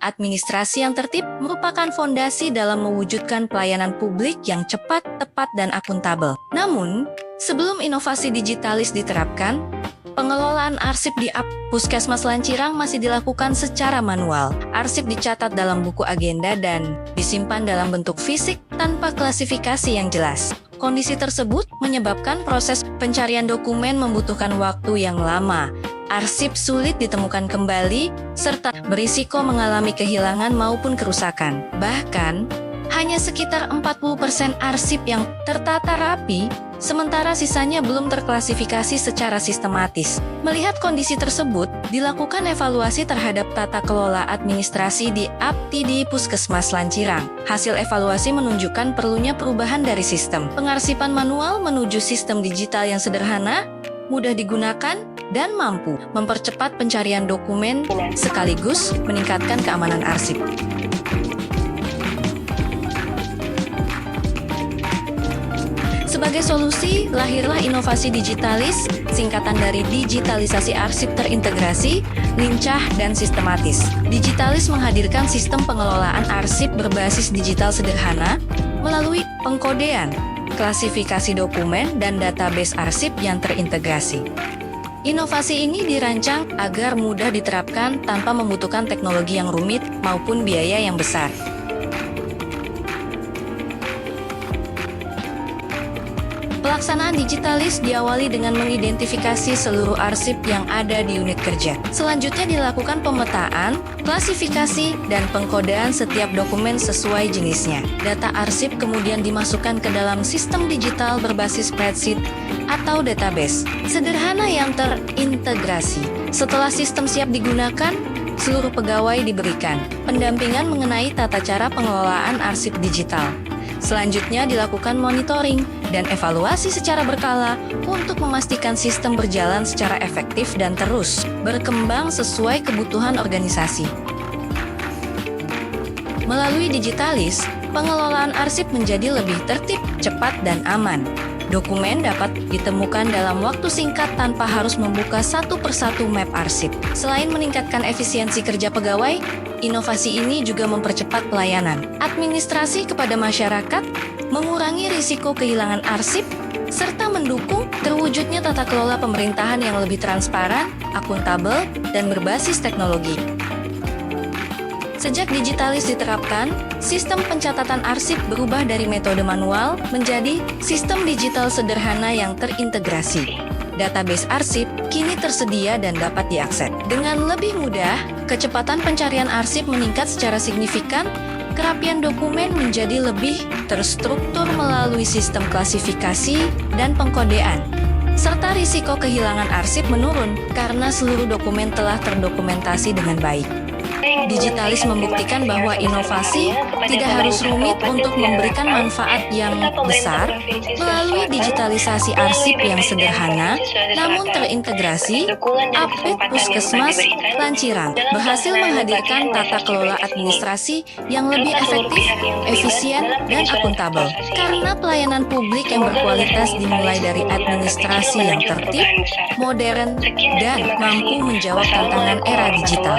Administrasi yang tertib merupakan fondasi dalam mewujudkan pelayanan publik yang cepat, tepat, dan akuntabel. Namun, sebelum inovasi digitalis diterapkan, pengelolaan arsip di Puskesmas Lancirang masih dilakukan secara manual. Arsip dicatat dalam buku agenda dan disimpan dalam bentuk fisik tanpa klasifikasi yang jelas. Kondisi tersebut menyebabkan proses pencarian dokumen membutuhkan waktu yang lama. Arsip sulit ditemukan kembali, serta berisiko mengalami kehilangan maupun kerusakan. Bahkan, hanya sekitar 40% arsip yang tertata rapi, sementara sisanya belum terklasifikasi secara sistematis. Melihat kondisi tersebut, dilakukan evaluasi terhadap tata kelola administrasi di Puskesmas Lancirang. Hasil evaluasi menunjukkan perlunya perubahan dari sistem pengarsipan manual menuju sistem digital yang sederhana, mudah digunakan, dan mampu mempercepat pencarian dokumen sekaligus meningkatkan keamanan arsip. Sebagai solusi, lahirlah inovasi digitalis, singkatan dari digitalisasi arsip terintegrasi, lincah, dan sistematis. Digitalis menghadirkan sistem pengelolaan arsip berbasis digital sederhana melalui pengkodean, klasifikasi dokumen, dan database arsip yang terintegrasi. Inovasi ini dirancang agar mudah diterapkan tanpa membutuhkan teknologi yang rumit maupun biaya yang besar. Pelaksanaan digitalis diawali dengan mengidentifikasi seluruh arsip yang ada di unit kerja. Selanjutnya dilakukan pemetaan, klasifikasi, dan pengkodean setiap dokumen sesuai jenisnya. Data arsip kemudian dimasukkan ke dalam sistem digital berbasis spreadsheet atau database sederhana yang terintegrasi. Setelah sistem siap digunakan, seluruh pegawai diberikan pendampingan mengenai tata cara pengelolaan arsip digital. Selanjutnya dilakukan monitoring dan evaluasi secara berkala untuk memastikan sistem berjalan secara efektif dan terus berkembang sesuai kebutuhan organisasi. Melalui digitalis, pengelolaan arsip menjadi lebih tertib, cepat, dan aman. Dokumen dapat ditemukan dalam waktu singkat tanpa harus membuka satu persatu map arsip. Selain meningkatkan efisiensi kerja pegawai, inovasi ini juga mempercepat pelayanan administrasi kepada masyarakat, mengurangi risiko kehilangan arsip, serta mendukung terwujudnya tata kelola pemerintahan yang lebih transparan, akuntabel, dan berbasis teknologi. Sejak digitalis diterapkan, sistem pencatatan arsip berubah dari metode manual menjadi sistem digital sederhana yang terintegrasi. Database arsip kini tersedia dan dapat diakses. Dengan lebih mudah, kecepatan pencarian arsip meningkat secara signifikan, kerapian dokumen menjadi lebih terstruktur melalui sistem klasifikasi dan pengkodean, serta risiko kehilangan arsip menurun karena seluruh dokumen telah terdokumentasi dengan baik. Digitalis membuktikan bahwa inovasi tidak harus rumit untuk memberikan manfaat yang besar. Melalui digitalisasi arsip yang sederhana namun terintegrasi, Puskesmas Lancirang berhasil menghadirkan tata kelola administrasi yang lebih efektif, efisien, dan akuntabel. Karena pelayanan publik yang berkualitas dimulai dari administrasi yang tertib, modern, dan mampu menjawab tantangan era digital.